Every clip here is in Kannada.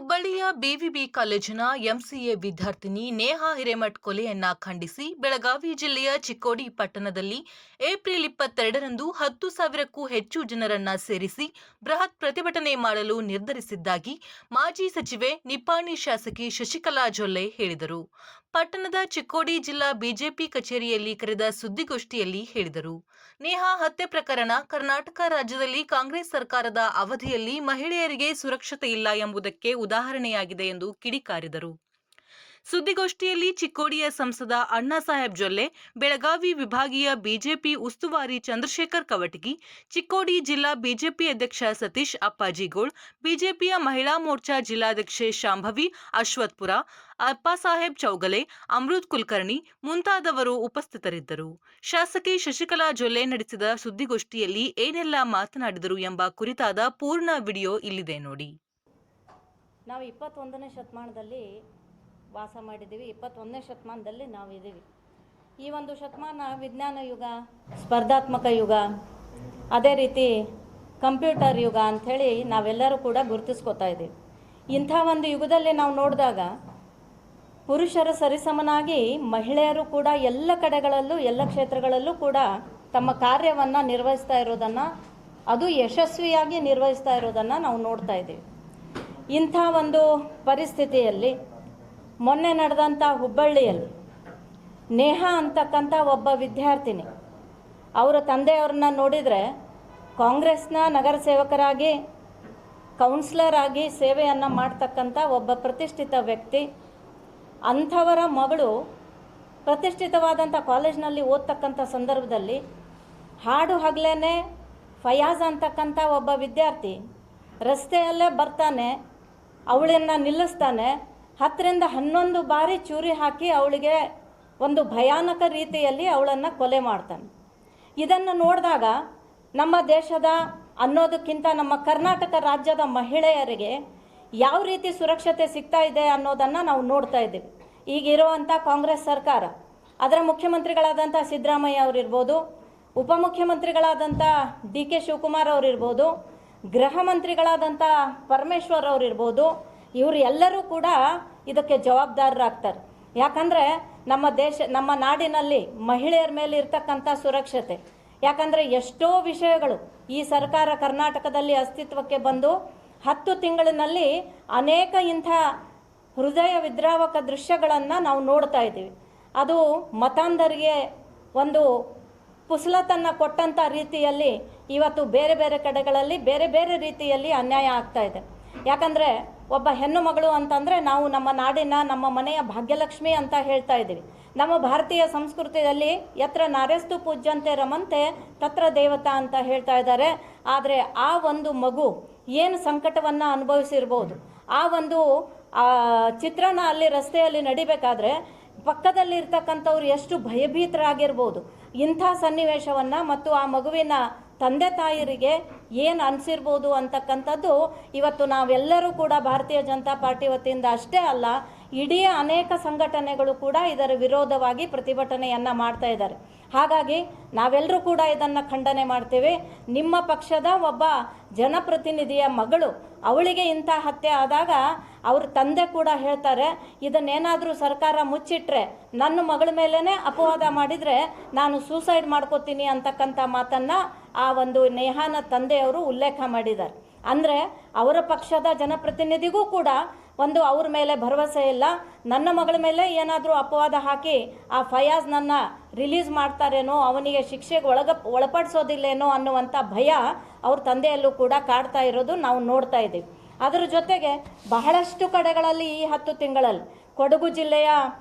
ಹುಬ್ಬಳ್ಳಿಯ ಬಿವಿಬಿ ಕಾಲೇಜಿನ ಎಂಸಿಎ ವಿದ್ಯಾರ್ಥಿನಿ ನೇಹಾ ಹಿರೇಮಠ್ ಕೊಲೆಯನ್ನ ಖಂಡಿಸಿ ಬೆಳಗಾವಿ ಜಿಲ್ಲೆಯ ಚಿಕ್ಕೋಡಿ ಪಟ್ಟಣದಲ್ಲಿ ಏಪ್ರಿಲ್ 22ರಂದು 10,000ಕ್ಕೂ ಹೆಚ್ಚು ಜನರನ್ನ ಸೇರಿಸಿ ಬೃಹತ್ ಪ್ರತಿಭಟನೆ ಮಾಡಲು ನಿರ್ಧರಿಸಿದ್ದಾಗಿ ಮಾಜಿ ಸಚಿವೆ ನಿಪ್ಪಾಣಿ ಶಾಸಕಿ ಶಶಿಕಲಾ ಜೊಲ್ಲೆ ಹೇಳಿದರು. ಪಟ್ಟಣದ ಚಿಕ್ಕೋಡಿ ಜಿಲ್ಲಾ ಬಿಜೆಪಿ ಕಚೇರಿಯಲ್ಲಿ ಕರೆದ ಸುದ್ದಿಗೋಷ್ಠಿಯಲ್ಲಿ ಹೇಳಿದರು. ನೇಹಾ ಹತ್ಯೆ ಪ್ರಕರಣ ಕರ್ನಾಟಕ ರಾಜ್ಯದಲ್ಲಿ ಕಾಂಗ್ರೆಸ್ ಸರ್ಕಾರದ ಅವಧಿಯಲ್ಲಿ ಮಹಿಳೆಯರಿಗೆ ಸುರಕ್ಷತೆ ಇಲ್ಲ ಎಂಬುದಕ್ಕೆ ಉದಾಹರಣೆಯಾಗಿದೆ ಎಂದು ಕಿಡಿಕಾರಿದರು. ಸುದ್ದಿಗೋಷ್ಠಿಯಲ್ಲಿ ಚಿಕ್ಕೋಡಿಯ ಸಂಸದ ಅಣ್ಣಾಸಾಹೇಬ್ ಜೊಲ್ಲೆ, ಬೆಳಗಾವಿ ವಿಭಾಗೀಯ ಬಿಜೆಪಿ ಉಸ್ತುವಾರಿ ಚಂದ್ರಶೇಖರ್ ಕವಟಗಿ, ಚಿಕ್ಕೋಡಿ ಜಿಲ್ಲಾ ಬಿಜೆಪಿ ಅಧ್ಯಕ್ಷ ಸತೀಶ್ ಅಪ್ಪಾಜಿಗೋಳ್, ಬಿಜೆಪಿಯ ಮಹಿಳಾ ಮೋರ್ಚಾ ಜಿಲ್ಲಾಧ್ಯಕ್ಷೆ ಶಾಂಭವಿ ಅಶ್ವತ್ಪುರ, ಅಪ್ಪಾಸಾಹೇಬ್ ಚೌಗಲೆ, ಅಮೃತ್ ಕುಲಕರ್ಣಿ ಮುಂತಾದವರು ಉಪಸ್ಥಿತರಿದ್ದರು. ಶಾಸಕಿ ಶಶಿಕಲಾ ಜೊಲ್ಲೆ ನಡೆಸಿದ ಸುದ್ದಿಗೋಷ್ಠಿಯಲ್ಲಿ ಏನೆಲ್ಲ ಮಾತನಾಡಿದರು ಎಂಬ ಕುರಿತಾದ ಪೂರ್ಣ ವಿಡಿಯೋ ಇಲ್ಲಿದೆ ನೋಡಿ. ನಾವು 21ನೇ ಶತಮಾನದಲ್ಲಿ ವಾಸ ಮಾಡಿದ್ದೀವಿ. 21ನೇ ಶತಮಾನದಲ್ಲಿ ನಾವಿದ್ದೀವಿ. ಈ ಒಂದು ಶತಮಾನ ವಿಜ್ಞಾನ ಯುಗ, ಸ್ಪರ್ಧಾತ್ಮಕ ಯುಗ, ಅದೇ ರೀತಿ ಕಂಪ್ಯೂಟರ್ ಯುಗ ಅಂಥೇಳಿ ನಾವೆಲ್ಲರೂ ಕೂಡ ಗುರುತಿಸ್ಕೊತಾ ಇದ್ದೀವಿ. ಇಂಥ ಒಂದು ಯುಗದಲ್ಲಿ ನಾವು ನೋಡಿದಾಗ ಪುರುಷರ ಸರಿಸಮನಾಗಿ ಮಹಿಳೆಯರು ಕೂಡ ಎಲ್ಲ ಕಡೆಗಳಲ್ಲೂ ಎಲ್ಲ ಕ್ಷೇತ್ರಗಳಲ್ಲೂ ಕೂಡ ತಮ್ಮ ಕಾರ್ಯವನ್ನು ನಿರ್ವಹಿಸ್ತಾ ಇರೋದನ್ನು, ಅದು ಯಶಸ್ವಿಯಾಗಿ ನಿರ್ವಹಿಸ್ತಾ ಇರೋದನ್ನು ನಾವು ನೋಡ್ತಾ ಇದ್ದೀವಿ. ಇಂಥ ಒಂದು ಪರಿಸ್ಥಿತಿಯಲ್ಲಿ ಮೊನ್ನೆ ನಡೆದಂಥ ಹುಬ್ಬಳ್ಳಿಯಲ್ಲಿ ನೇಹಾ ಅಂತಕ್ಕಂಥ ಒಬ್ಬ ವಿದ್ಯಾರ್ಥಿನಿ, ಅವರ ತಂದೆಯವ್ರನ್ನ ನೋಡಿದರೆ ಕಾಂಗ್ರೆಸ್ನ ನಗರ ಸೇವಕರಾಗಿ, ಕೌನ್ಸಿಲರ್ ಆಗಿ ಸೇವೆಯನ್ನು ಮಾಡ್ತಕ್ಕಂಥ ಒಬ್ಬ ಪ್ರತಿಷ್ಠಿತ ವ್ಯಕ್ತಿ. ಅಂಥವರ ಮಗಳು ಪ್ರತಿಷ್ಠಿತವಾದಂಥ ಕಾಲೇಜ್ನಲ್ಲಿ ಓದ್ತಕ್ಕಂಥ ಸಂದರ್ಭದಲ್ಲಿ ಹಾಡು ಹಗಲೇನೆ ಫಯಾಜ್ ಅಂತಕ್ಕಂಥ ಒಬ್ಬ ವಿದ್ಯಾರ್ಥಿ ರಸ್ತೆಯಲ್ಲೇ ಬರ್ತಾನೆ, ಅವಳನ್ನು ನಿಲ್ಲಿಸ್ತಾನೆ, 10ರಿಂದ 11 ಬಾರಿ ಚೂರಿ ಹಾಕಿ ಅವಳಿಗೆ ಒಂದು ಭಯಾನಕ ರೀತಿಯಲ್ಲಿ ಅವಳನ್ನು ಕೊಲೆ ಮಾಡ್ತಾನೆ. ಇದನ್ನು ನೋಡಿದಾಗ ನಮ್ಮ ದೇಶದ ಅನ್ನೋದಕ್ಕಿಂತ ನಮ್ಮ ಕರ್ನಾಟಕ ರಾಜ್ಯದ ಮಹಿಳೆಯರಿಗೆ ಯಾವ ರೀತಿ ಸುರಕ್ಷತೆ ಸಿಗ್ತಾ ಇದೆ ಅನ್ನೋದನ್ನು ನಾವು ನೋಡ್ತಾ ಇದ್ದೀವಿ. ಈಗಿರುವಂಥ ಕಾಂಗ್ರೆಸ್ ಸರ್ಕಾರ, ಅದರ ಮುಖ್ಯಮಂತ್ರಿಗಳಾದಂಥ ಸಿದ್ದರಾಮಯ್ಯ ಅವರಿರ್ಬೋದು, ಉಪಮುಖ್ಯಮಂತ್ರಿಗಳಾದಂಥ ಡಿ ಕೆ ಶಿವಕುಮಾರ್ ಅವರಿರ್ಬೋದು, ಗೃಹ ಮಂತ್ರಿಗಳಾದಂಥ ಪರಮೇಶ್ವರ್ ಅವರಿರ್ಬೋದು, ಇವರು ಎಲ್ಲರೂ ಕೂಡ ಇದಕ್ಕೆ ಜವಾಬ್ದಾರರಾಗ್ತಾರೆ. ಯಾಕಂದರೆ ನಮ್ಮ ನಾಡಿನಲ್ಲಿ ಮಹಿಳೆಯರ ಮೇಲೆ ಇರ್ತಕ್ಕಂಥ ಸುರಕ್ಷತೆ, ಯಾಕಂದರೆ ಎಷ್ಟೋ ವಿಷಯಗಳು ಈ ಸರ್ಕಾರ ಕರ್ನಾಟಕದಲ್ಲಿ ಅಸ್ತಿತ್ವಕ್ಕೆ ಬಂದು 10 ತಿಂಗಳಿನಲ್ಲಿ ಅನೇಕ ಇಂಥ ಹೃದಯ ವಿದ್ರಾವಕ ದೃಶ್ಯಗಳನ್ನು ನಾವು ನೋಡ್ತಾ ಇದ್ದೀವಿ. ಅದು ಮತಾಂಧರಿಗೆ ಒಂದು ಪುಸಲತನ್ನು ಕೊಟ್ಟಂಥ ರೀತಿಯಲ್ಲಿ ಇವತ್ತು ಬೇರೆ ಬೇರೆ ಕಡೆಗಳಲ್ಲಿ ಬೇರೆ ಬೇರೆ ರೀತಿಯಲ್ಲಿ ಅನ್ಯಾಯ ಆಗ್ತಾ ಇದೆ. ಯಾಕಂದರೆ ಒಬ್ಬ ಹೆಣ್ಣು ಮಗಳು ಅಂತಂದರೆ ನಾವು ನಮ್ಮ ನಾಡಿನ, ನಮ್ಮ ಮನೆಯ ಭಾಗ್ಯಲಕ್ಷ್ಮಿ ಅಂತ ಹೇಳ್ತಾ ಇದ್ದೀವಿ. ನಮ್ಮ ಭಾರತೀಯ ಸಂಸ್ಕೃತಿಯಲ್ಲಿ ಯತ್ರ ನಾರ್ಯಸ್ತು ಪೂಜ್ಯಂತೆ ರಮಂತೆ ತತ್ರ ದೇವತಾ ಅಂತ ಹೇಳ್ತಾ ಇದ್ದಾರೆ. ಆದರೆ ಆ ಒಂದು ಮಗು ಏನು ಸಂಕಟವನ್ನು ಅನುಭವಿಸಿರ್ಬೋದು, ಆ ಒಂದು ಚಿತ್ರಣ ಅಲ್ಲಿ ರಸ್ತೆಯಲ್ಲಿ ನಡಿಬೇಕಾದ್ರೆ ಪಕ್ಕದಲ್ಲಿ ಇರ್ತಕ್ಕಂಥವ್ರು ಎಷ್ಟು ಭಯಭೀತರಾಗಿರ್ಬೋದು. ಇಂಥ ಸನ್ನಿವೇಶವನ್ನು ಮತ್ತು ಆ ಮಗುವಿನ ತಂದೆ ತಾಯಿರಿಗೆ ಏನು ಅನಿಸಿರ್ಬೋದು ಅಂತಕ್ಕಂಥದ್ದು ಇವತ್ತು ನಾವೆಲ್ಲರೂ ಕೂಡ ಭಾರತೀಯ ಜನತಾ ಪಾರ್ಟಿ ವತಿಯಿಂದ ಅಷ್ಟೇ ಅಲ್ಲ, ಇಡೀ ಅನೇಕ ಸಂಘಟನೆಗಳು ಕೂಡ ಇದರ ವಿರೋಧವಾಗಿ ಪ್ರತಿಭಟನೆಯನ್ನು ಮಾಡ್ತಾ ಇದ್ದಾರೆ. ಹಾಗಾಗಿ ನಾವೆಲ್ಲರೂ ಕೂಡ ಇದನ್ನು ಖಂಡನೆ ಮಾಡ್ತೀವಿ. ನಿಮ್ಮ ಪಕ್ಷದ ಒಬ್ಬ ಜನಪ್ರತಿನಿಧಿಯ ಮಗಳು, ಅವಳಿಗೆ ಇಂಥ ಹತ್ಯೆ ಆದಾಗ ಅವ್ರ ತಂದೆ ಕೂಡ ಹೇಳ್ತಾರೆ, ಇದನ್ನೇನಾದರೂ ಸರ್ಕಾರ ಮುಚ್ಚಿಟ್ರೆ ನನ್ನ ಮಗಳ ಮೇಲೇ ಅಪವಾದ ಮಾಡಿದರೆ ನಾನು ಸೂಸೈಡ್ ಮಾಡ್ಕೋತೀನಿ ಅಂತಕ್ಕಂಥ ಮಾತನ್ನು ಆ ಒಂದು ನೇಹಾನ ತಂದೆಯವರು ಉಲ್ಲೇಖ ಮಾಡಿದ್ದಾರೆ. ಅಂದರೆ ಅವರ ಪಕ್ಷದ ಜನಪ್ರತಿನಿಧಿಗೂ ಕೂಡ ಒಂದು ಅವ್ರ ಮೇಲೆ ಭರವಸೆ ಇಲ್ಲ, ನನ್ನ ಮಗಳ ಮೇಲೆ ಏನಾದರೂ ಅಪವಾದ ಹಾಕಿ ಆ ಫಯಾಜ್ನನ್ನು ರಿಲೀಸ್ ಮಾಡ್ತಾರೇನೋ, ಅವನಿಗೆ ಶಿಕ್ಷೆಗೆ ಒಳಪಡಿಸೋದಿಲ್ಲೇನೋ ಅನ್ನುವಂಥ ಭಯ ಅವ್ರ ತಂದೆಯಲ್ಲೂ ಕೂಡ ಕಾಡ್ತಾ ಇರೋದು ನಾವು ನೋಡ್ತಾ ಇದ್ದೀವಿ. ಅದರ ಜೊತೆಗೆ ಬಹಳಷ್ಟು ಕಡೆಗಳಲ್ಲಿ ಈ 10 ತಿಂಗಳಲ್ಲಿ ಕೊಡಗು ಜಿಲ್ಲೆಯ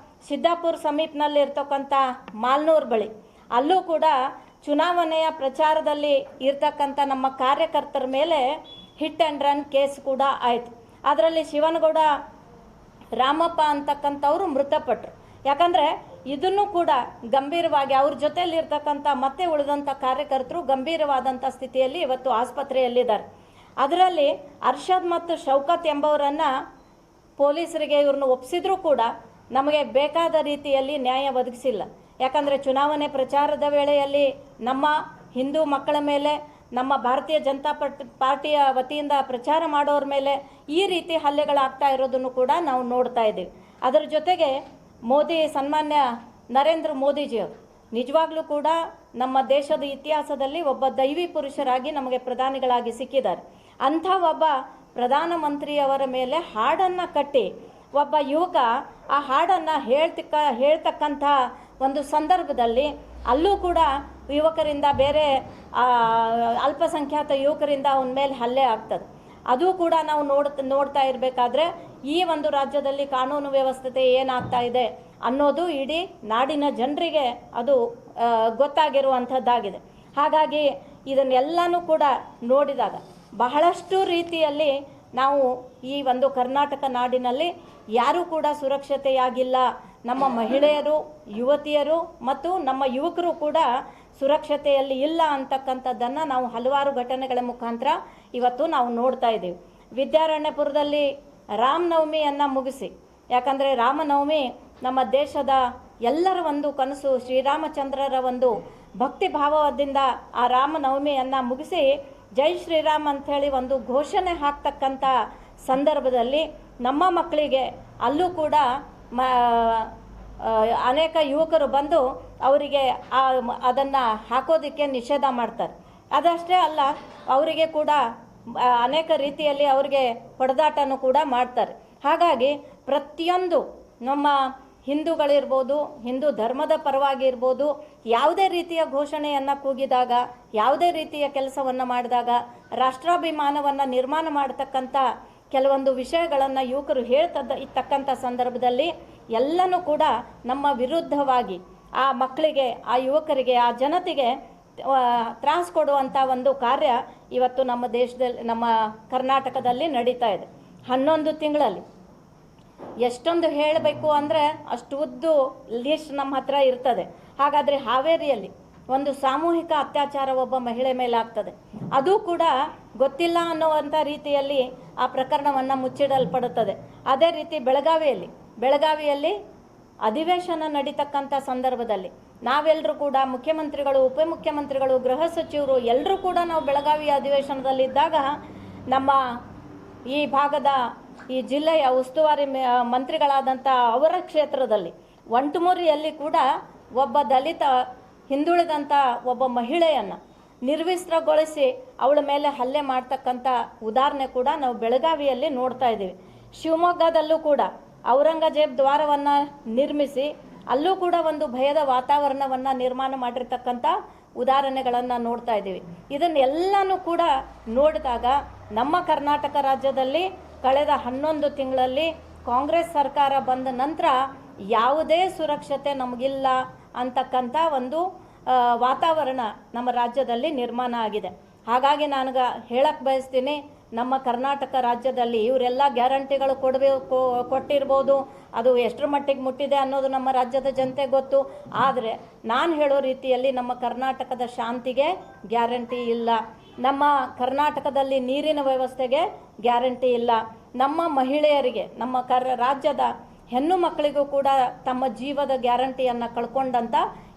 ಸಿದ್ದಾಪುರ ಸಮೀಪನಲ್ಲಿ ಇರ್ತಕ್ಕಂಥ ಮಾಲ್ನೂರು ಬಳಿ ಅಲ್ಲೂ ಕೂಡ ಚುನಾವಣೆಯ ಪ್ರಚಾರದಲ್ಲಿ ಇರ್ತಕ್ಕಂಥ ನಮ್ಮ ಕಾರ್ಯಕರ್ತರ ಮೇಲೆ ಹಿಟ್ ಆ್ಯಂಡ್ ರನ್ ಕೇಸ್ ಕೂಡ ಆಯಿತು. ಅದರಲ್ಲಿ ಶಿವನಗೌಡ ರಾಮಪ್ಪ ಅಂತಕ್ಕಂಥವ್ರು ಮೃತಪಟ್ಟರು. ಯಾಕಂದರೆ ಇದನ್ನು ಕೂಡ ಗಂಭೀರವಾಗಿ ಅವ್ರ ಜೊತೆಯಲ್ಲಿರ್ತಕ್ಕಂಥ ಮತ್ತೆ ಉಳಿದಂಥ ಕಾರ್ಯಕರ್ತರು ಗಂಭೀರವಾದಂಥ ಸ್ಥಿತಿಯಲ್ಲಿ ಇವತ್ತು ಆಸ್ಪತ್ರೆಯಲ್ಲಿದ್ದಾರೆ. ಅದರಲ್ಲಿ ಅರ್ಷದ್ ಮತ್ತು ಶೌಕತ್ ಎಂಬವರನ್ನು ಪೊಲೀಸರಿಗೆ ಇವ್ರನ್ನ ಒಪ್ಪಿಸಿದ್ರೂ ಕೂಡ ನಮಗೆ ಬೇಕಾದ ರೀತಿಯಲ್ಲಿ ನ್ಯಾಯ ಒದಗಿಸಿಲ್ಲ. ಯಾಕಂದರೆ ಚುನಾವಣೆ ಪ್ರಚಾರದ ವೇಳೆಯಲ್ಲಿ ನಮ್ಮ ಹಿಂದೂ ಮಕ್ಕಳ ಮೇಲೆ, ನಮ್ಮ ಭಾರತೀಯ ಜನತಾ ಪಾರ್ಟಿಯ ವತಿಯಿಂದ ಪ್ರಚಾರ ಮಾಡೋರ ಮೇಲೆ ಈ ರೀತಿ ಹಲ್ಲೆಗಳಾಗ್ತಾ ಇರೋದನ್ನು ಕೂಡ ನಾವು ನೋಡ್ತಾ ಇದ್ದೀವಿ. ಅದರ ಜೊತೆಗೆ ಸನ್ಮಾನ್ಯ ನರೇಂದ್ರ ಮೋದಿಜಿಯವರು ನಿಜವಾಗ್ಲೂ ಕೂಡ ನಮ್ಮ ದೇಶದ ಇತಿಹಾಸದಲ್ಲಿ ಒಬ್ಬ ದೈವಿ ಪುರುಷರಾಗಿ ನಮಗೆ ಪ್ರಧಾನಿಗಳಾಗಿ ಸಿಕ್ಕಿದ್ದಾರೆ. ಅಂಥ ಒಬ್ಬ ಪ್ರಧಾನಮಂತ್ರಿಯವರ ಮೇಲೆ ಹಾಡನ್ನು ಕಟ್ಟಿ ಒಬ್ಬ ಯುವಕ ಆ ಹಾಡನ್ನು ಹೇಳ್ತಕ್ಕಂಥ ಒಂದು ಸಂದರ್ಭದಲ್ಲಿ ಅಲ್ಲೂ ಕೂಡ ಯುವಕರಿಂದ ಬೇರೆ ಅಲ್ಪಸಂಖ್ಯಾತ ಯುವಕರಿಂದ ಅವನ ಮೇಲೆ ಹಲ್ಲೆ ಆಗ್ತದೆ. ಅದು ಕೂಡ ನಾವು ನೋಡ್ತಾ ಇರಬೇಕಾದ್ರೆ ಈ ಒಂದು ರಾಜ್ಯದಲ್ಲಿ ಕಾನೂನು ವ್ಯವಸ್ಥೆ ಏನಾಗ್ತಾ ಇದೆ ಅನ್ನೋದು ಇಡೀ ನಾಡಿನ ಜನರಿಗೆ ಅದು ಗೊತ್ತಾಗಿರುವಂಥದ್ದಾಗಿದೆ. ಹಾಗಾಗಿ ಇದನ್ನೆಲ್ಲನೂ ಕೂಡ ನೋಡಿದಾಗ ಬಹಳಷ್ಟು ರೀತಿಯಲ್ಲಿ ನಾವು ಈ ಒಂದು ಕರ್ನಾಟಕ ನಾಡಿನಲ್ಲಿ ಯಾರೂ ಕೂಡ ಸುರಕ್ಷತೆಯಾಗಿಲ್ಲ. ನಮ್ಮ ಮಹಿಳೆಯರು, ಯುವತಿಯರು ಮತ್ತು ನಮ್ಮ ಯುವಕರು ಕೂಡ ಸುರಕ್ಷತೆಯಲ್ಲಿ ಇಲ್ಲ ಅಂತಕ್ಕಂಥದ್ದನ್ನು ನಾವು ಹಲವಾರು ಘಟನೆಗಳ ಮುಖಾಂತರ ಇವತ್ತು ನಾವು ನೋಡ್ತಾ ಇದ್ದೀವಿ. ವಿದ್ಯಾರಣ್ಯಪುರದಲ್ಲಿ ರಾಮನವಮಿಯನ್ನು ಮುಗಿಸಿ, ಯಾಕಂದರೆ ರಾಮನವಮಿ ನಮ್ಮ ದೇಶದ ಎಲ್ಲರ ಒಂದು ಕನಸು, ಶ್ರೀರಾಮಚಂದ್ರರ ಒಂದು ಭಕ್ತಿ ಭಾವದಿಂದ ಆ ರಾಮನವಮಿಯನ್ನು ಮುಗಿಸಿ ಜೈ ಶ್ರೀರಾಮ್ ಅಂಥೇಳಿ ಒಂದು ಘೋಷಣೆ ಹಾಕ್ತಕ್ಕಂಥ ಸಂದರ್ಭದಲ್ಲಿ ನಮ್ಮ ಮಕ್ಕಳಿಗೆ ಅಲ್ಲೂ ಕೂಡ ಅನೇಕ ಯುವಕರು ಬಂದು ಅವರಿಗೆ ಅದನ್ನು ಹಾಕೋದಕ್ಕೆ ನಿಷೇಧ ಮಾಡ್ತಾರೆ. ಅದಷ್ಟೇ ಅಲ್ಲ, ಅವರಿಗೆ ಕೂಡ ಅನೇಕ ರೀತಿಯಲ್ಲಿ ಅವರಿಗೆ ಹೊಡೆದಾಟನೂ ಕೂಡ ಮಾಡ್ತಾರೆ. ಹಾಗಾಗಿ ಪ್ರತಿಯೊಂದು ನಮ್ಮ ಹಿಂದೂಗಳಿರ್ಬೋದು, ಹಿಂದೂ ಧರ್ಮದ ಪರವಾಗಿ ಇರ್ಬೋದು, ಯಾವುದೇ ರೀತಿಯ ಘೋಷಣೆಯನ್ನು ಕೂಗಿದಾಗ, ಯಾವುದೇ ರೀತಿಯ ಕೆಲಸವನ್ನು ಮಾಡಿದಾಗ, ರಾಷ್ಟ್ರಾಭಿಮಾನವನ್ನು ನಿರ್ಮಾಣ ಮಾಡತಕ್ಕಂಥ ಕೆಲವೊಂದು ವಿಷಯಗಳನ್ನು ಯುವಕರು ಇರ್ತಕ್ಕಂಥ ಸಂದರ್ಭದಲ್ಲಿ ಎಲ್ಲನೂ ಕೂಡ ನಮ್ಮ ವಿರುದ್ಧವಾಗಿ ಆ ಮಕ್ಕಳಿಗೆ, ಆ ಯುವಕರಿಗೆ, ಆ ಜನತೆಗೆ ತ್ರಾಸು ಕೊಡುವಂಥ ಒಂದು ಕಾರ್ಯ ಇವತ್ತು ನಮ್ಮ ದೇಶದಲ್ಲಿ, ನಮ್ಮ ಕರ್ನಾಟಕದಲ್ಲಿ ನಡೀತಾ ಇದೆ. 11 ತಿಂಗಳಲ್ಲಿ ಎಷ್ಟೊಂದು ಹೇಳಬೇಕು ಅಂದರೆ ಅಷ್ಟು ಉದ್ದು ಲಿಸ್ಟ್ ನಮ್ಮ ಹತ್ರ ಇರ್ತದೆ. ಹಾಗಾದರೆ ಹಾವೇರಿಯಲ್ಲಿ ಒಂದು ಸಾಮೂಹಿಕ ಅತ್ಯಾಚಾರ ಒಬ್ಬ ಮಹಿಳೆ ಮೇಲೆ ಆಗ್ತದೆ. ಅದು ಕೂಡ ಗೊತ್ತಿಲ್ಲ ಅನ್ನುವಂಥ ರೀತಿಯಲ್ಲಿ ಆ ಪ್ರಕರಣವನ್ನು ಮುಚ್ಚಿಡಲ್ಪಡುತ್ತದೆ. ಅದೇ ರೀತಿ ಬೆಳಗಾವಿಯಲ್ಲಿ ಅಧಿವೇಶನ ನಡೀತಕ್ಕಂಥ ಸಂದರ್ಭದಲ್ಲಿ ನಾವೆಲ್ಲರೂ ಕೂಡ ಮುಖ್ಯಮಂತ್ರಿಗಳು, ಉಪಮುಖ್ಯಮಂತ್ರಿಗಳು, ಗೃಹ ಸಚಿವರು ಎಲ್ಲರೂ ಕೂಡ ನಾವು ಬೆಳಗಾವಿ ಅಧಿವೇಶನದಲ್ಲಿದ್ದಾಗ ನಮ್ಮ ಈ ಭಾಗದ ಈ ಜಿಲ್ಲೆಯ ಉಸ್ತುವಾರಿ ಮಂತ್ರಿಗಳಾದಂಥ ಅವರ ಕ್ಷೇತ್ರದಲ್ಲಿ ಒಂಟುಮುರಿಯಲ್ಲಿ ಕೂಡ ಒಬ್ಬ ದಲಿತ ಹಿಂದುಳಿದಂಥ ಒಬ್ಬ ಮಹಿಳೆಯನ್ನು ನಿರ್ವಿಸ್ತ್ರಗೊಳಿಸಿ ಅವಳ ಮೇಲೆ ಹಲ್ಲೆ ಮಾಡ್ತಕ್ಕಂಥ ಉದಾಹರಣೆ ಕೂಡ ನಾವು ಬೆಳಗಾವಿಯಲ್ಲಿ ನೋಡ್ತಾ ಇದ್ದೀವಿ. ಶಿವಮೊಗ್ಗದಲ್ಲೂ ಕೂಡ ಔರಂಗಜೇಬ್ ದ್ವಾರವನ್ನು ನಿರ್ಮಿಸಿ ಅಲ್ಲೂ ಕೂಡ ಒಂದು ಭಯದ ವಾತಾವರಣವನ್ನು ನಿರ್ಮಾಣ ಮಾಡಿರ್ತಕ್ಕಂಥ ಉದಾಹರಣೆಗಳನ್ನು ನೋಡ್ತಾ ಇದ್ದೀವಿ. ಇದನ್ನೆಲ್ಲನೂ ಕೂಡ ನೋಡಿದಾಗ ನಮ್ಮ ಕರ್ನಾಟಕ ರಾಜ್ಯದಲ್ಲಿ ಕಳೆದ 11 ತಿಂಗಳಲ್ಲಿ ಕಾಂಗ್ರೆಸ್ ಸರ್ಕಾರ ಬಂದ ನಂತರ ಯಾವುದೇ ಸುರಕ್ಷತೆ ನಮಗಿಲ್ಲ ಅಂತಕ್ಕಂಥ ಒಂದು ವಾತಾವರಣ ನಮ್ಮ ರಾಜ್ಯದಲ್ಲಿ ನಿರ್ಮಾಣ ಆಗಿದೆ. ಹಾಗಾಗಿ ನನಗೆ ಹೇಳಕ್ಕೆ ಬಯಸ್ತೀನಿ, ನಮ್ಮ ಕರ್ನಾಟಕ ರಾಜ್ಯದಲ್ಲಿ ಇವರೆಲ್ಲ ಗ್ಯಾರಂಟಿಗಳು ಕೊಟ್ಟಿರ್ಬೋದು, ಅದು ಎಷ್ಟರ ಮಟ್ಟಿಗೆ ಮುಟ್ಟಿದೆ ಅನ್ನೋದು ನಮ್ಮ ರಾಜ್ಯದ ಜನತೆ ಗೊತ್ತು. ಆದರೆ ನಾನು ಹೇಳೋ ರೀತಿಯಲ್ಲಿ ನಮ್ಮ ಕರ್ನಾಟಕದ ಶಾಂತಿಗೆ ಗ್ಯಾರಂಟಿ ಇಲ್ಲ, ನಮ್ಮ ಕರ್ನಾಟಕದಲ್ಲಿ ನೀರಿನ ವ್ಯವಸ್ಥೆಗೆ ಗ್ಯಾರಂಟಿ ಇಲ್ಲ, ನಮ್ಮ ಮಹಿಳೆಯರಿಗೆ, ನಮ್ಮ ರಾಜ್ಯದ ಹೆಣ್ಣು ಮಕ್ಕಳಿಗೂ ಕೂಡ ತಮ್ಮ ಜೀವದ ಗ್ಯಾರಂಟಿಯನ್ನು ಕಳ್ಕೊಂಡಂಥ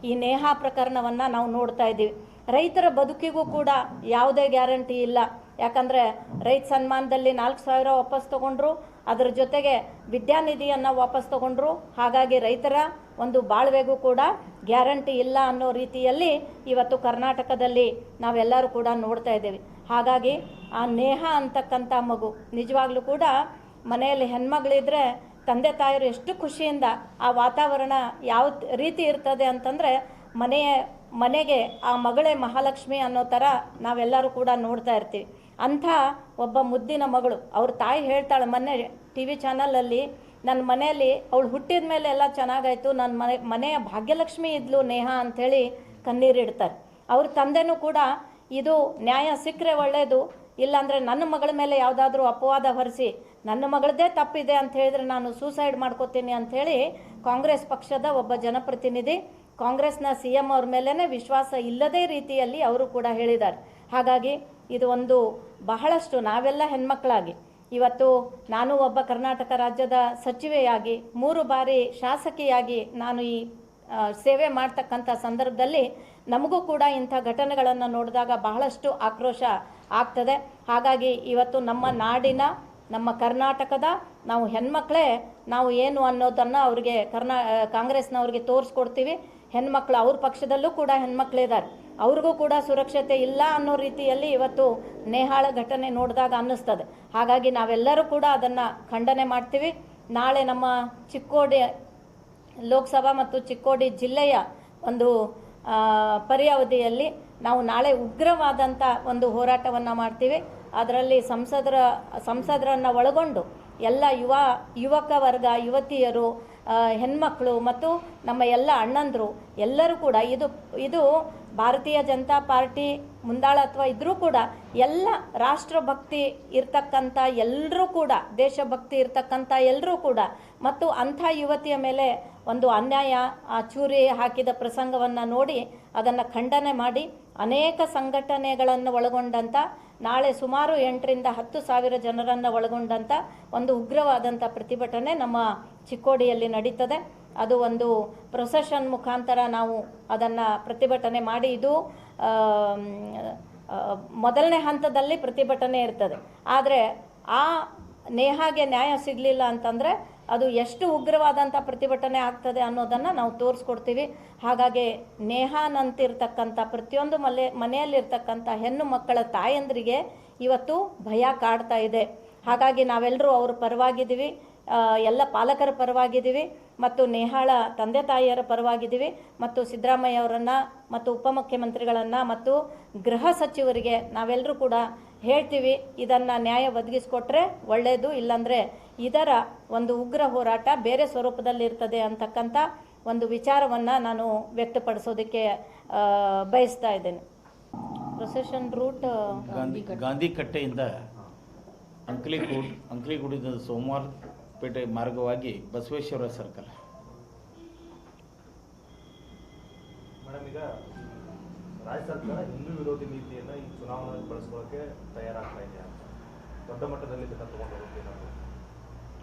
ಈ ನೇಹಾ ಪ್ರಕರಣವನ್ನು ನಾವು ನೋಡ್ತಾ ಇದ್ದೀವಿ. ರೈತರ ಬದುಕಿಗೂ ಕೂಡ ಯಾವುದೇ ಗ್ಯಾರಂಟಿ ಇಲ್ಲ. ಯಾಕಂದರೆ ರೈತ ಸನ್ಮಾನದಲ್ಲಿ 4,000 ವಾಪಸ್ ತೊಗೊಂಡ್ರು, ಅದರ ಜೊತೆಗೆ ವಿದ್ಯಾನಿಧಿಯನ್ನು ವಾಪಸ್ ತೊಗೊಂಡ್ರು. ಹಾಗಾಗಿ ರೈತರ ಒಂದು ಬಾಳ್ವೆಗೂ ಕೂಡ ಗ್ಯಾರಂಟಿ ಇಲ್ಲ ಅನ್ನೋ ರೀತಿಯಲ್ಲಿ ಇವತ್ತು ಕರ್ನಾಟಕದಲ್ಲಿ ನಾವೆಲ್ಲರೂ ಕೂಡ ನೋಡ್ತಾ ಇದ್ದೇವೆ. ಹಾಗಾಗಿ ಆ ನೇಹಾ ಅಂತಕ್ಕಂಥ ಮಗು ನಿಜವಾಗ್ಲೂ ಕೂಡ ಮನೆಯಲ್ಲಿ ಹೆಣ್ಮಗಳಿದ್ರೆ ತಂದೆ ತಾಯಿರು ಎಷ್ಟು ಖುಷಿಯಿಂದ ಆ ವಾತಾವರಣ ಯಾವ ರೀತಿ ಇರ್ತದೆ ಅಂತಂದರೆ ಮನೆಗೆ ಆ ಮಗಳೇ ಮಹಾಲಕ್ಷ್ಮಿ ಅನ್ನೋ ಥರ ನಾವೆಲ್ಲರೂ ಕೂಡ ನೋಡ್ತಾ ಇರ್ತೀವಿ. ಅಂಥ ಒಬ್ಬ ಮುದ್ದಿನ ಮಗಳು, ಅವ್ರ ತಾಯಿ ಹೇಳ್ತಾಳೆ, ಮೊನ್ನೆ TV ಚಾನಲಲ್ಲಿ, ನನ್ನ ಮನೆಯಲ್ಲಿ ಅವಳು ಹುಟ್ಟಿದ ಮೇಲೆ ಎಲ್ಲ ಚೆನ್ನಾಗಾಯಿತು, ನನ್ನ ಮನೆಯ ಭಾಗ್ಯಲಕ್ಷ್ಮಿ ಇದ್ಲು ನೇಹಾ ಅಂಥೇಳಿ ಕಣ್ಣೀರಿಡ್ತಾರೆ. ಅವ್ರ ತಂದೆನೂ ಕೂಡ ಇದು ನ್ಯಾಯ ಸಿಕ್ಕರೆ ಒಳ್ಳೆಯದು, ಇಲ್ಲಾಂದರೆ ನನ್ನ ಮಗಳ ಮೇಲೆ ಯಾವುದಾದ್ರೂ ಅಪವಾದ ಹೊರಿಸಿ ನನ್ನ ಮಗಳದ್ದೇ ತಪ್ಪಿದೆ ಅಂತ ಹೇಳಿದ್ರೆ ನಾನು ಸೂಸೈಡ್ ಮಾಡ್ಕೋತೀನಿ ಅಂಥೇಳಿ ಕಾಂಗ್ರೆಸ್ ಪಕ್ಷದ ಒಬ್ಬ ಜನಪ್ರತಿನಿಧಿ ಕಾಂಗ್ರೆಸ್ನ CM ಅವ್ರ ಮೇಲೇ ವಿಶ್ವಾಸ ಇಲ್ಲದೇ ರೀತಿಯಲ್ಲಿ ಅವರು ಕೂಡ ಹೇಳಿದ್ದಾರೆ. ಹಾಗಾಗಿ ಇದು ಒಂದು ಬಹಳಷ್ಟು ನಾವೆಲ್ಲ ಹೆಣ್ಮಕ್ಕಳಾಗಿ ಇವತ್ತು ನಾನು ಒಬ್ಬ ಕರ್ನಾಟಕ ರಾಜ್ಯದ ಸಚಿವೆಯಾಗಿ 3 ಬಾರಿ ಶಾಸಕಿಯಾಗಿ ನಾನು ಈ ಸೇವೆ ಮಾಡ್ತಕ್ಕಂಥ ಸಂದರ್ಭದಲ್ಲಿ ನಮಗೂ ಕೂಡ ಇಂಥ ಘಟನೆಗಳನ್ನು ನೋಡಿದಾಗ ಬಹಳಷ್ಟು ಆಕ್ರೋಶ ಆಗ್ತದೆ. ಹಾಗಾಗಿ ಇವತ್ತು ನಮ್ಮ ನಾಡಿನ, ನಮ್ಮ ಕರ್ನಾಟಕದ ನಾವು ಹೆಣ್ಮಕ್ಳೇ ನಾವು ಏನು ಅನ್ನೋದನ್ನು ಅವ್ರಿಗೆ ಕಾಂಗ್ರೆಸ್ನವ್ರಿಗೆ ತೋರಿಸ್ಕೊಡ್ತೀವಿ. ಹೆಣ್ಮಕ್ಳು ಅವ್ರ ಪಕ್ಷದಲ್ಲೂ ಕೂಡ ಹೆಣ್ಮಕ್ಳಿದ್ದಾರೆ, ಅವ್ರಿಗೂ ಕೂಡ ಸುರಕ್ಷತೆ ಇಲ್ಲ ಅನ್ನೋ ರೀತಿಯಲ್ಲಿ ಇವತ್ತು ನೇಹಾಳ ಘಟನೆ ನೋಡಿದಾಗ ಅನ್ನಿಸ್ತದೆ. ಹಾಗಾಗಿ ನಾವೆಲ್ಲರೂ ಕೂಡ ಅದನ್ನು ಖಂಡನೆ ಮಾಡ್ತೀವಿ. ನಾಳೆ ನಮ್ಮ ಚಿಕ್ಕೋಡಿ ಲೋಕಸಭಾ ಮತ್ತು ಚಿಕ್ಕೋಡಿ ಜಿಲ್ಲೆಯ ಒಂದು ಪರ್ಯಾವಧಿಯಲ್ಲಿ ನಾವು ನಾಳೆ ಉಗ್ರವಾದಂಥ ಒಂದು ಹೋರಾಟವನ್ನು ಮಾಡ್ತೀವಿ. ಅದರಲ್ಲಿ ಸಂಸದರನ್ನು ಒಳಗೊಂಡು ಎಲ್ಲ ಯುವಕ ವರ್ಗ, ಯುವತಿಯರು, ಹೆಣ್ಮಕ್ಳು ಮತ್ತು ನಮ್ಮ ಎಲ್ಲ ಅಣ್ಣಂದರು ಎಲ್ಲರೂ ಕೂಡ ಇದು ಭಾರತೀಯ ಜನತಾ ಪಾರ್ಟಿ ಮುಂದಾಳತ್ವ ಇದ್ದರೂ ಕೂಡ ಎಲ್ಲ ರಾಷ್ಟ್ರಭಕ್ತಿ ಇರ್ತಕ್ಕಂಥ ಎಲ್ಲರೂ ಕೂಡ, ದೇಶಭಕ್ತಿ ಇರ್ತಕ್ಕಂಥ ಎಲ್ಲರೂ ಕೂಡ ಮತ್ತು ಅಂಥ ಯುವತಿಯ ಮೇಲೆ ಒಂದು ಅನ್ಯಾಯ, ಚೂರಿ ಹಾಕಿದ ಪ್ರಸಂಗವನ್ನು ನೋಡಿ ಅದನ್ನು ಖಂಡನೆ ಮಾಡಿ ಅನೇಕ ಸಂಘಟನೆಗಳನ್ನು ಒಳಗೊಂಡಂಥ ನಾಳೆ ಸುಮಾರು 8,000 to 10,000 ಜನರನ್ನು ಒಳಗೊಂಡಂಥ ಒಂದು ಉಗ್ರವಾದಂಥ ಪ್ರತಿಭಟನೆ ನಮ್ಮ ಚಿಕ್ಕೋಡಿಯಲ್ಲಿ ನಡೀತದೆ. ಅದು ಒಂದು ಪ್ರೊಸೆಷನ್ ಮುಖಾಂತರ ನಾವು ಅದನ್ನು ಪ್ರತಿಭಟನೆ ಮಾಡಿ, ಇದು ಮೊದಲನೇ ಹಂತದಲ್ಲಿ ಪ್ರತಿಭಟನೆ ಇರ್ತದೆ. ಆದರೆ ಆ ನೇಹಾಗೆ ನ್ಯಾಯ ಸಿಗಲಿಲ್ಲ ಅಂತಂದರೆ ಅದು ಎಷ್ಟು ಉಗ್ರವಾದಂಥ ಪ್ರತಿಭಟನೆ ಆಗ್ತದೆ ಅನ್ನೋದನ್ನು ನಾವು ತೋರಿಸ್ಕೊಡ್ತೀವಿ. ಹಾಗಾಗಿ ನೇಹಾನಂತಿರ್ತಕ್ಕಂಥ ಪ್ರತಿಯೊಂದು ಮನೆಯಲ್ಲಿರ್ತಕ್ಕಂಥ ಹೆಣ್ಣು ಮಕ್ಕಳ ತಾಯಂದ್ರಿಗೆ ಇವತ್ತು ಭಯ ಕಾಡ್ತಾ ಇದೆ. ಹಾಗಾಗಿ ನಾವೆಲ್ಲರೂ ಅವ್ರ ಪರವಾಗಿದ್ದೀವಿ, ಎಲ್ಲ ಪಾಲಕರ ಪರವಾಗಿದ್ದೀವಿ ಮತ್ತು ನೇಹಾಳ ತಂದೆ ತಾಯಿಯರ ಪರವಾಗಿದ್ದೀವಿ ಮತ್ತು ಸಿದ್ದರಾಮಯ್ಯ ಅವರನ್ನು ಮತ್ತು ಉಪಮುಖ್ಯಮಂತ್ರಿಗಳನ್ನು ಮತ್ತು ಗೃಹ ಸಚಿವರಿಗೆ ನಾವೆಲ್ಲರೂ ಕೂಡ ಹೇಳ್ತೀವಿ, ಇದನ್ನು ನ್ಯಾಯ ಒದಗಿಸ್ಕೊಟ್ರೆ ಒಳ್ಳೆಯದು, ಇಲ್ಲಾಂದರೆ ಇದರ ಒಂದು ಉಗ್ರ ಹೋರಾಟ ಬೇರೆ ಸ್ವರೂಪದಲ್ಲಿರ್ತದೆ ಅಂತಕ್ಕಂಥ ಒಂದು ವಿಚಾರವನ್ನು ನಾನು ವ್ಯಕ್ತಪಡಿಸೋದಕ್ಕೆ ಬಯಸ್ತಾ ಇದ್ದೇನೆ. ಪ್ರೊಸೆಷನ್ ರೂಟ್ ಗಾಂಧಿ ಕಟ್ಟೆಯಿಂದ ಅಂಕಲಿಗುಡಿದ ಸೋಮವಾರಪೇಟೆ ಮಾರ್ಗವಾಗಿ ಬಸವೇಶ್ವರ ಸರ್ಕಲ್. ಮೇಡಮ್, ಈಗ ರಾಜ್ಯ ಸರ್ಕಾರ ಹಿಂದೂ ವಿರೋಧಿ ನೀತಿಯನ್ನು ಈ ಚುನಾವಣೆಯಲ್ಲಿ ಬಳಸ್ಕೊಳ್ಳೋಕ್ಕೆ ತಯಾರಾಗ್ತಾ ಇದೆಯಾ? ದೊಡ್ಡ ಮಟ್ಟದಲ್ಲಿ ಇದನ್ನು ತಗೊಂಡು ಹೋಗುತ್ತೆ.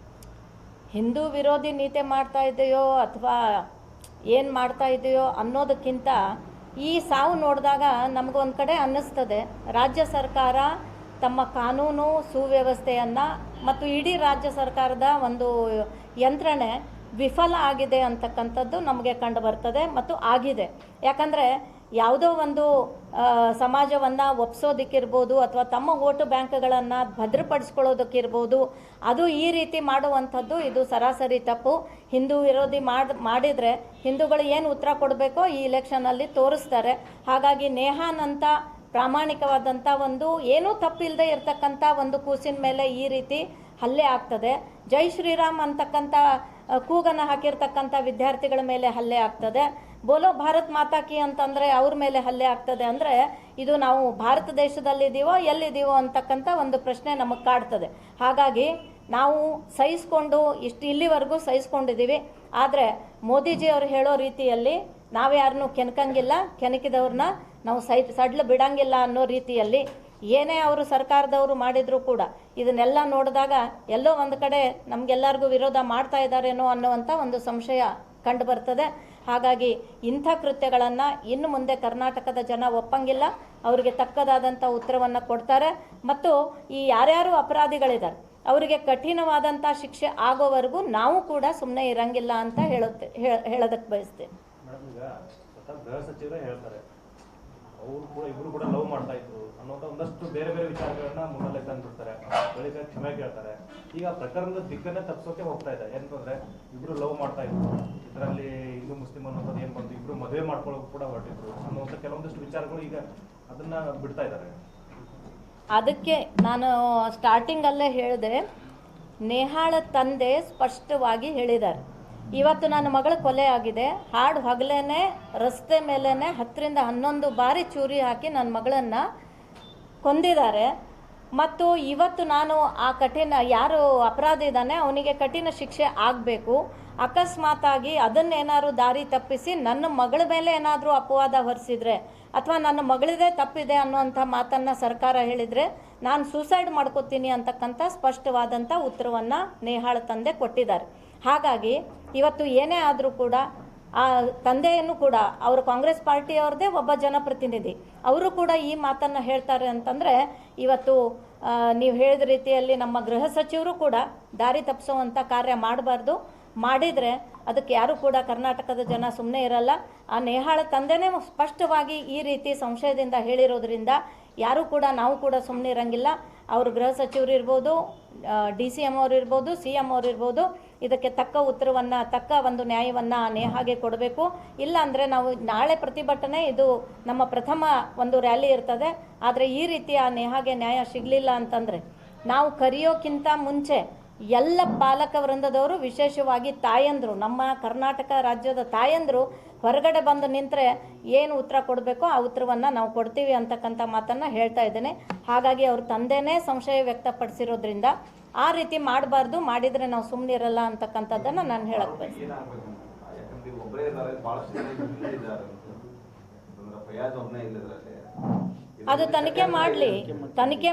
ಹಿಂದೂ ವಿರೋಧಿ ನೀತಿ ಮಾಡ್ತಾ ಇದೆಯೋ ಅಥವಾ ಏನು ಮಾಡ್ತಾ ಇದೆಯೋ ಅನ್ನೋದಕ್ಕಿಂತ ಈ ಸಾವು ನೋಡಿದಾಗ ನಮಗೊಂದು ಕಡೆ ಅನ್ನಿಸ್ತದೆ, ರಾಜ್ಯ ಸರ್ಕಾರ ತಮ್ಮ ಕಾನೂನು ಸುವ್ಯವಸ್ಥೆಯನ್ನು ಮತ್ತು ಇಡೀ ರಾಜ್ಯ ಸರ್ಕಾರದ ಒಂದು ಯಂತ್ರಣೆ ವಿಫಲ ಆಗಿದೆ ಅಂತಕ್ಕಂಥದ್ದು ನಮಗೆ ಕಂಡು ಬರ್ತದೆ ಮತ್ತು ಆಗಿದೆ. ಯಾಕಂದರೆ ಯಾವುದೋ ಒಂದು ಸಮಾಜವನ್ನು ಒಪ್ಸೋದಕ್ಕಿರ್ಬೋದು ಅಥವಾ ತಮ್ಮ ವೋಟು ಬ್ಯಾಂಕ್ಗಳನ್ನು ಭದ್ರಪಡಿಸ್ಕೊಳ್ಳೋದಕ್ಕಿರ್ಬೋದು, ಅದು ಈ ರೀತಿ ಮಾಡುವಂಥದ್ದು ಇದು ಸರಾಸರಿ ತಪ್ಪು. ಹಿಂದೂ ವಿರೋಧಿ ಮಾಡಿದರೆ ಹಿಂದೂಗಳು ಏನು ಉತ್ತರ ಕೊಡಬೇಕೋ ಈ ಇಲೆಕ್ಷನಲ್ಲಿ ತೋರಿಸ್ತಾರೆ. ಹಾಗಾಗಿ ನೇಹಾನಂತ ಪ್ರಾಮಾಣಿಕವಾದಂಥ ಒಂದು ಏನೂ ತಪ್ಪಿಲ್ಲದೆ ಇರತಕ್ಕಂಥ ಒಂದು ಕೂಸಿನ ಮೇಲೆ ಈ ರೀತಿ ಹಲ್ಲೆ ಆಗ್ತದೆ. ಜೈ ಶ್ರೀರಾಮ್ ಅಂತಕ್ಕಂಥ ಕೂಗನ್ನು ಹಾಕಿರ್ತಕ್ಕಂಥ ವಿದ್ಯಾರ್ಥಿಗಳ ಮೇಲೆ ಹಲ್ಲೆ ಆಗ್ತದೆ. ಬೋಲೋ ಭಾರತ್ ಮಾತಾ ಕಿ ಅಂತಂದರೆ ಅವ್ರ ಮೇಲೆ ಹಲ್ಲೆ ಆಗ್ತದೆ. ಅಂದರೆ ಇದು ನಾವು ಭಾರತ ದೇಶದಲ್ಲಿದ್ದೀವೋ ಎಲ್ಲಿದ್ದೀವೋ ಅಂತಕ್ಕಂಥ ಒಂದು ಪ್ರಶ್ನೆ ನಮಗೆ ಕಾಡ್ತದೆ. ಹಾಗಾಗಿ ನಾವು ಸಹಿಸ್ಕೊಂಡು ಇಲ್ಲಿವರೆಗೂ ಸಹಿಸ್ಕೊಂಡಿದ್ದೀವಿ. ಆದರೆ ಮೋದಿಜಿಯವರು ಹೇಳೋ ರೀತಿಯಲ್ಲಿ ನಾವ್ಯಾರನ್ನೂ ಕೆಣಕಂಗಿಲ್ಲ, ಕೆಣಕಿದವ್ರನ್ನ ನಾವು ಸಡ್ಲು ಬಿಡಂಗಿಲ್ಲ ಅನ್ನೋ ರೀತಿಯಲ್ಲಿ ಏನೇ ಅವರು ಸರ್ಕಾರದವರು ಮಾಡಿದರೂ ಕೂಡ ಇದನ್ನೆಲ್ಲ ನೋಡಿದಾಗ ಎಲ್ಲೋ ಒಂದು ಕಡೆ ನಮಗೆಲ್ಲರಿಗೂ ವಿರೋಧ ಮಾಡ್ತಾ ಇದ್ದಾರೇನೋ ಅನ್ನುವಂಥ ಒಂದು ಸಂಶಯ ಕಂಡು ಬರ್ತದೆ. ಹಾಗಾಗಿ ಇಂಥ ಕೃತ್ಯಗಳನ್ನು ಇನ್ನು ಮುಂದೆ ಕರ್ನಾಟಕದ ಜನ ಒಪ್ಪಂಗಿಲ್ಲ, ಅವರಿಗೆ ತಕ್ಕದಾದಂಥ ಉತ್ತರವನ್ನು ಕೊಡ್ತಾರೆ ಮತ್ತು ಈ ಯಾರ್ಯಾರು ಅಪರಾಧಿಗಳಿದ್ದಾರೆ ಅವರಿಗೆ ಕಠಿಣವಾದಂಥ ಶಿಕ್ಷೆ ಆಗೋವರೆಗೂ ನಾವು ಕೂಡ ಸುಮ್ಮನೆ ಇರಂಗಿಲ್ಲ ಅಂತ ಹೇಳೋದಕ್ಕೆ ಬಯಸ್ತೇನೆ. ಮೇಡಮ್, ಈಗ ಸ್ವತಃ ಗೃಹ ಸಚಿವರೇ ಹೇಳ್ತಾರೆ ಅವರು ಕೂಡ ಇಬ್ಬರು ಕೂಡ ಲವ್ ಮಾಡ್ತಾ ಇದ್ರು ಅನ್ನೋಂಥ ಒಂದಷ್ಟು ಬೇರೆ ಬೇರೆ ವಿಚಾರಗಳನ್ನ ಮುನ್ನೆಲೆ ತಂದುಬಿಡ್ತಾರೆ, ಬಳಿಕ ಕ್ಷಮೆ ಕೇಳ್ತಾರೆ. ಈಗ ಪ್ರಕರಣದ ದಿಕ್ಕನ್ನೇ ತಪ್ಪಿಸೋಕೆ ಹೋಗ್ತಾ ಇದೆ. ಏನಂತಂದ್ರೆ ಇಬ್ರು ಲವ್ ಮಾಡ್ತಾ ಇದ್ರು, ಇದರಲ್ಲಿ ಹಿಂದೂ ಮುಸ್ಲಿಂ ಅನ್ನೋದು ಏನು ಬಂತು, ಇಬ್ರು ಮದುವೆ ಮಾಡ್ಕೊಳ್ಳೋಕೆ ಕೂಡ ಹೊರಟಿದ್ರು ಅನ್ನೋಂಥ ಕೆಲವೊಂದಷ್ಟು ವಿಚಾರಗಳು ಈಗ ಅದನ್ನ ಬಿಡ್ತಾ ಇದ್ದಾರೆ. ಅದಕ್ಕೆ ನಾನು ಸ್ಟಾರ್ಟಿಂಗಲ್ಲೇ ಹೇಳಿದೆ, ನೇಹಾಳ ತಂದೆ ಸ್ಪಷ್ಟವಾಗಿ ಹೇಳಿದ್ದಾರೆ, ಇವತ್ತು ನನ್ನ ಮಗಳ ಕೊಲೆ ಆಗಿದೆ, ಹಾಡು ಹಗಲೇನೆ ರಸ್ತೆ ಮೇಲೇ 10 ರಿಂದ 11 ಬಾರಿ ಚೂರಿ ಹಾಕಿ ನನ್ನ ಮಗಳನ್ನು ಕೊಂದಿದ್ದಾರೆ ಮತ್ತು ಇವತ್ತು ನಾನು ಆ ಯಾರು ಅಪರಾಧಿ ಇದ್ದಾನೆ ಅವನಿಗೆ ಕಠಿಣ ಶಿಕ್ಷೆ ಆಗಬೇಕು. ಅಕಸ್ಮಾತಾಗಿ ಅದನ್ನೇನಾದ್ರು ದಾರಿ ತಪ್ಪಿಸಿ ನನ್ನ ಮಗಳ ಮೇಲೆ ಏನಾದರೂ ಅಪವಾದ ಹೊರಿಸಿದ್ರೆ ಅಥವಾ ನನ್ನ ಮಗಳದೇ ತಪ್ಪಿದೆ ಅನ್ನುವಂಥ ಮಾತನ್ನು ಸರ್ಕಾರ ಹೇಳಿದರೆ ನಾನು ಸೂಸೈಡ್ ಮಾಡ್ಕೋತೀನಿ ಅಂತಕ್ಕಂಥ ಸ್ಪಷ್ಟವಾದಂಥ ಉತ್ತರವನ್ನು ನೇಹಾಳ ತಂದೆ ಕೊಟ್ಟಿದ್ದಾರೆ. ಹಾಗಾಗಿ ಇವತ್ತು ಏನೇ ಆದರೂ ಕೂಡ ಆ ತಂದೆಯನ್ನು ಕೂಡ ಅವರು ಕಾಂಗ್ರೆಸ್ ಪಾರ್ಟಿಯವ್ರದ್ದೇ ಒಬ್ಬ ಜನಪ್ರತಿನಿಧಿ, ಅವರು ಕೂಡ ಈ ಮಾತನ್ನು ಹೇಳ್ತಾರೆ ಅಂತಂದರೆ ಇವತ್ತು ನೀವು ಹೇಳಿದ ರೀತಿಯಲ್ಲಿ ನಮ್ಮ ಗೃಹ ಸಚಿವರು ಕೂಡ ದಾರಿ ತಪ್ಪಿಸುವಂಥ ಕಾರ್ಯ ಮಾಡಬಾರ್ದು. ಮಾಡಿದರೆ ಅದಕ್ಕೆ ಯಾರೂ ಕೂಡ ಕರ್ನಾಟಕದ ಜನ ಸುಮ್ಮನೆ ಇರಲ್ಲ. ಆ ನೇಹಾಳ ತಂದೆನೇ ಸ್ಪಷ್ಟವಾಗಿ ಈ ರೀತಿ ಸಂಶಯದಿಂದ ಹೇಳಿರೋದ್ರಿಂದ ಯಾರೂ ಕೂಡ ನಾವು ಕೂಡ ಸುಮ್ಮನೆ ಇರಂಗಿಲ್ಲ. ಅವರು ಗೃಹ ಸಚಿವರು ಇರ್ಬೋದು, DCM ಅವರು ಇರ್ಬೋದು, CM ಅವರು ಇರ್ಬೋದು, ಇದಕ್ಕೆ ತಕ್ಕ ಉತ್ತರವನ್ನು, ತಕ್ಕ ಒಂದು ನ್ಯಾಯವನ್ನು ನೇಹಾಗೆ ಕೊಡಬೇಕು. ಇಲ್ಲ ಅಂದರೆ ನಾವು ನಾಳೆ ಪ್ರತಿಭಟನೆ, ಇದು ನಮ್ಮ ಪ್ರಥಮ ಒಂದು ರ್ಯಾಲಿ ಇರ್ತದೆ. ಆದರೆ ಈ ರೀತಿ ಆ ನೇಹಾಗೆ ನ್ಯಾಯ ಸಿಗಲಿಲ್ಲ ಅಂತಂದರೆ ನಾವು ಕರೆಯೋಕ್ಕಿಂತ ಮುಂಚೆ ಎಲ್ಲ ಪಾಲಕ ವೃಂದದವರು, ವಿಶೇಷವಾಗಿ ತಾಯಂದರು, ನಮ್ಮ ಕರ್ನಾಟಕ ರಾಜ್ಯದ ತಾಯಂದರು ಹೊರಗಡೆ ಬಂದು ನಿಂತರೆ ಏನು ಉತ್ತರ ಕೊಡಬೇಕೋ ಆ ಉತ್ತರವನ್ನು ನಾವು ಕೊಡ್ತೀವಿ ಅಂತಕ್ಕಂಥ ಮಾತನ್ನು ಹೇಳ್ತಾ ಇದ್ದೇನೆ. ಹಾಗಾಗಿ ಅವ್ರ ತಂದೆನೇ ಸಂಶಯ ವ್ಯಕ್ತಪಡಿಸಿರೋದ್ರಿಂದ ಆ ರೀತಿ ಮಾಡಬಾರ್ದು. ಮಾಡಿದರೆ ನಾವು ಸುಮ್ಮನೆ ಇರಲ್ಲ ಅಂತಕ್ಕಂಥದ್ದನ್ನು ನಾನು ಹೇಳಕ್ಕೆ ಬಯಸ್ತೀನಿ. ಅದು ತನಿಖೆ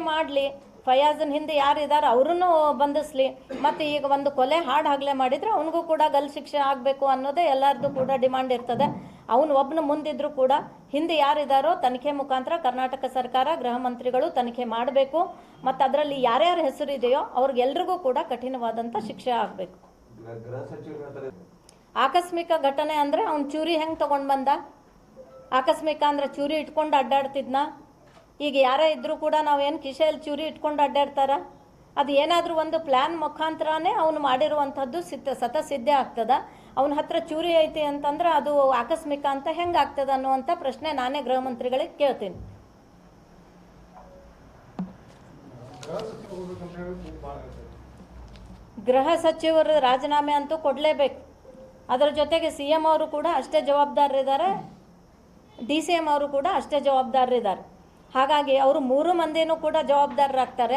ಮಾಡಲಿ. ಫಯಾಜನ್ ಹಿಂದೆ ಯಾರಿದ್ದಾರೆ ಅವರನ್ನು ಬಂಧಿಸಲಿ. ಮತ್ತು ಈಗ ಒಂದು ಕೊಲೆ ಹಾಗಲೇ ಮಾಡಿದರೆ ಅವನಿಗೂ ಕೂಡ ಗಲ್ಲು ಶಿಕ್ಷೆ ಆಗಬೇಕು ಅನ್ನೋದೇ ಎಲ್ಲರದ್ದು ಕೂಡ ಡಿಮಾಂಡ್ ಇರ್ತದೆ. ಅವನು ಒಬ್ಬನ ಮುಂದಿದ್ರೂ ಕೂಡ ಹಿಂದೆ ಯಾರಿದ್ದಾರೋ ತನಿಖೆ ಮುಖಾಂತರ ಕರ್ನಾಟಕ ಸರ್ಕಾರ, ಗೃಹ ಮಂತ್ರಿಗಳು ತನಿಖೆ ಮಾಡಬೇಕು. ಮತ್ತು ಅದರಲ್ಲಿ ಯಾರ್ಯಾರ ಹೆಸರಿದೆಯೋ ಅವ್ರಿಗೆಲ್ರಿಗೂ ಕೂಡ ಕಠಿಣವಾದಂಥ ಶಿಕ್ಷೆ ಆಗಬೇಕು. ಆಕಸ್ಮಿಕ ಘಟನೆ ಅಂದರೆ ಅವ್ನು ಚೂರಿ ಹೆಂಗೆ ತೊಗೊಂಡು ಬಂದ? ಆಕಸ್ಮಿಕ ಅಂದರೆ ಚೂರಿ ಇಟ್ಕೊಂಡು ಅಡ್ಡಾಡ್ತಿದ್ನ? ಈಗ ಯಾರೇ ಇದ್ದರೂ ಕೂಡ ನಾವೇನು ಕಿಶೆಯಲ್ಲಿ ಚೂರಿ ಇಟ್ಕೊಂಡು ಅಡ್ಡಾಡ್ತಾರ? ಅದು ಏನಾದರೂ ಒಂದು ಪ್ಲ್ಯಾನ್ ಮುಖಾಂತರನೇ ಅವನು ಮಾಡಿರುವಂಥದ್ದು ಸಿದ್ಧ ಆಗ್ತದ. ಅವನ ಹತ್ರ ಚೂರಿ ಐತಿ ಅಂತಂದ್ರೆ ಅದು ಆಕಸ್ಮಿಕ ಅಂತ ಹೆಂಗೆ ಆಗ್ತದೆ ಅನ್ನುವಂಥ ಪ್ರಶ್ನೆ ನಾನೇ ಗೃಹ ಮಂತ್ರಿಗಳಿಗೆ ಕೇಳ್ತೀನಿ. ಗೃಹ ಸಚಿವರ ರಾಜೀನಾಮೆ ಅಂತೂ ಕೊಡಲೇಬೇಕು. ಅದರ ಜೊತೆಗೆ CM ಅವರು ಕೂಡ ಅಷ್ಟೇ ಜವಾಬ್ದಾರರಿದ್ದಾರೆ, DCM ಅವರು ಕೂಡ ಅಷ್ಟೇ ಜವಾಬ್ದಾರರಿದ್ದಾರೆ. ಹಾಗಾಗಿ ಅವರು 3 ಮಂದಿನೂ ಕೂಡ ಜವಾಬ್ದಾರರಾಗ್ತಾರೆ.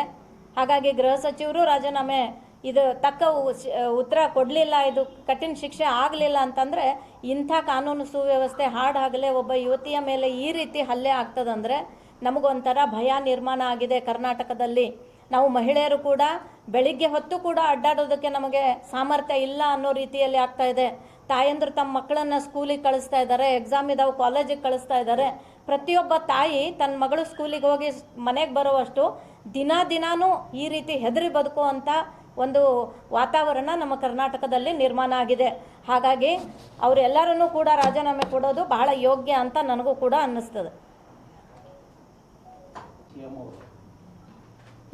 ಹಾಗಾಗಿ ಗೃಹ ಸಚಿವರು ರಾಜೀನಾಮೆ ಇದು ತಕ್ಕ ಉತ್ತರ ಕೊಡಲಿಲ್ಲ, ಇದು ಕಠಿಣ ಶಿಕ್ಷೆ ಆಗಲಿಲ್ಲ ಅಂತಂದರೆ ಇಂಥ ಕಾನೂನು ಸುವ್ಯವಸ್ಥೆ ಹಾಡಾಗಲೇ ಒಬ್ಬ ಯುವತಿಯ ಮೇಲೆ ಈ ರೀತಿ ಹಲ್ಲೆ ಆಗ್ತದಂದರೆ ನಮಗೊಂಥರ ಭಯ ನಿರ್ಮಾಣ ಆಗಿದೆ ಕರ್ನಾಟಕದಲ್ಲಿ. ನಾವು ಮಹಿಳೆಯರು ಕೂಡ ಬೆಳಿಗ್ಗೆ ಹೊತ್ತು ಕೂಡ ಅಡ್ಡಾಡೋದಕ್ಕೆ ನಮಗೆ ಸಾಮರ್ಥ್ಯ ಇಲ್ಲ ಅನ್ನೋ ರೀತಿಯಲ್ಲಿ ಆಗ್ತಾ ಇದೆ. ತಾಯಂದರು ತಮ್ಮ ಮಕ್ಕಳನ್ನು ಸ್ಕೂಲಿಗೆ ಕಳಿಸ್ತಾ ಇದ್ದಾರೆ, ಎಕ್ಸಾಮ್ ಇದಾವೆ ಕಾಲೇಜಿಗೆ ಕಳಿಸ್ತಾ ಇದ್ದಾರೆ. ಪ್ರತಿಯೊಬ್ಬ ತಾಯಿ ತನ್ನ ಮಗಳು ಸ್ಕೂಲಿಗೆ ಹೋಗಿ ಮನೆಗೆ ಬರುವಷ್ಟು ದಿನಾನೂ ಈ ರೀತಿ ಹೆದರಿ ಬದುಕುವಂಥ ಒಂದು ವಾತಾವರಣ ನಮ್ಮ ಕರ್ನಾಟಕದಲ್ಲಿ ನಿರ್ಮಾಣ ಆಗಿದೆ. ಹಾಗಾಗಿ ಅವರೆಲ್ಲರನ್ನೂ ಕೂಡ ರಾಜೀನಾಮೆ ಕೊಡೋದು ಬಹಳ ಯೋಗ್ಯ ಅಂತ ನನಗೂ ಕೂಡ ಅನ್ನಿಸ್ತದೆ.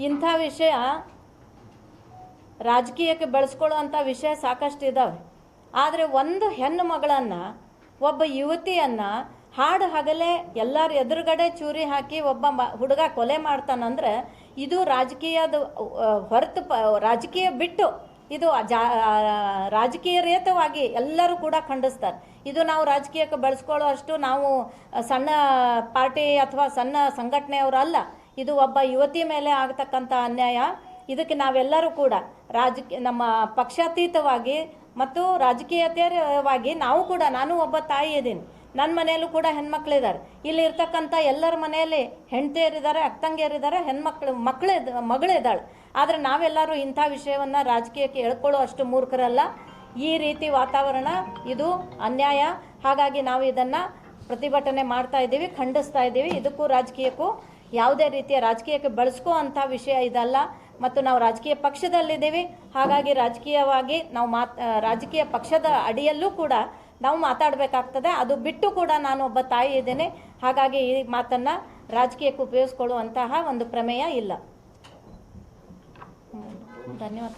ಇಂಥ ವಿಷಯ ರಾಜಕೀಯಕ್ಕೆ ಬೆಳೆಸ್ಕೊಳ್ಳುವಂಥ ವಿಷಯ ಸಾಕಷ್ಟು ಇದ್ದಾವೆ. ಆದರೆ ಒಂದು ಹೆಣ್ಣು ಮಗಳನ್ನು, ಒಬ್ಬ ಯುವತಿಯನ್ನು ಹಾಡು ಹಗಲೇ ಎಲ್ಲರ ಎದುರುಗಡೆ ಚೂರಿ ಹಾಕಿ ಒಬ್ಬ ಹುಡುಗ ಕೊಲೆ ಮಾಡ್ತಾನಂದ್ರೆ ಇದು ರಾಜಕೀಯದ ಹೊರತು ರಾಜಕೀಯ ಬಿಟ್ಟು ಇದು ರಾಜಕೀಯರೇತವಾಗಿ ಎಲ್ಲರೂ ಕೂಡ ಖಂಡಿಸ್ತಾರೆ. ಇದು ನಾವು ರಾಜಕೀಯಕ್ಕೆ ಬೆಳೆಸ್ಕೊಳ್ಳೋ ಅಷ್ಟು ನಾವು ಸಣ್ಣ ಪಾರ್ಟಿ ಅಥವಾ ಸಣ್ಣ ಸಂಘಟನೆಯವರು ಅಲ್ಲ. ಇದು ಒಬ್ಬ ಯುವತಿ ಮೇಲೆ ಆಗತಕ್ಕಂಥ ಅನ್ಯಾಯ. ಇದಕ್ಕೆ ನಾವೆಲ್ಲರೂ ಕೂಡ ನಮ್ಮ ಪಕ್ಷಾತೀತವಾಗಿ ಮತ್ತು ರಾಜಕೀಯತೆಯವಾಗಿ ನಾವು ಕೂಡ, ನಾನು ಒಬ್ಬ ತಾಯಿ ಇದ್ದೀನಿ, ನನ್ನ ಮನೆಯಲ್ಲೂ ಕೂಡ ಹೆಣ್ಮಕ್ಳಿದ್ದಾರೆ. ಇಲ್ಲಿ ಇರ್ತಕ್ಕಂಥ ಎಲ್ಲರ ಮನೆಯಲ್ಲಿ ಹೆಂಡತಿಯರಿದ್ದಾರೆ, ಅಕ್ಕಂಗಿಯರಿದ್ದಾರೆ, ಮಗಳಿದ್ದಾಳೆ. ಆದರೆ ನಾವೆಲ್ಲರೂ ಇಂಥ ವಿಷಯವನ್ನು ರಾಜಕೀಯಕ್ಕೆ ಎಳ್ಕೊಳ್ಳೋ ಅಷ್ಟು ಮೂರ್ಖರಲ್ಲ. ಈ ರೀತಿ ವಾತಾವರಣ ಇದು ಅನ್ಯಾಯ. ಹಾಗಾಗಿ ನಾವು ಇದನ್ನು ಪ್ರತಿಭಟನೆ ಮಾಡ್ತಾ ಇದ್ದೀವಿ, ಖಂಡಿಸ್ತಾ ಇದ್ದೀವಿ. ಇದಕ್ಕೂ ರಾಜಕೀಯಕ್ಕೂ ಯಾವುದೇ ರೀತಿಯ ರಾಜಕೀಯಕ್ಕೆ ಬಳಸ್ಕೋ ಅಂಥ ವಿಷಯ ಇದಲ್ಲ. ಮತ್ತು ನಾವು ರಾಜಕೀಯ ಪಕ್ಷದಲ್ಲಿದ್ದೀವಿ. ಹಾಗಾಗಿ ರಾಜಕೀಯವಾಗಿ ನಾವು ರಾಜಕೀಯ ಪಕ್ಷದ ಅಡಿಯಲ್ಲೂ ಕೂಡ ನಾವು ಮಾತಾಡಬೇಕಾಗ್ತದೆ. ಅದು ಬಿಟ್ಟು ಕೂಡ ನಾನು ಒಬ್ಬ ತಾಯಿ ಇದ್ದೇನೆ. ಹಾಗಾಗಿ ಈ ಮಾತನ್ನು ರಾಜಕೀಯಕ್ಕೆ ಉಪಯೋಗಿಸ್ಕೊಳ್ಳುವಂತಹ ಒಂದು ಪ್ರಮೇಯ ಇಲ್ಲ. ಧನ್ಯವಾದ.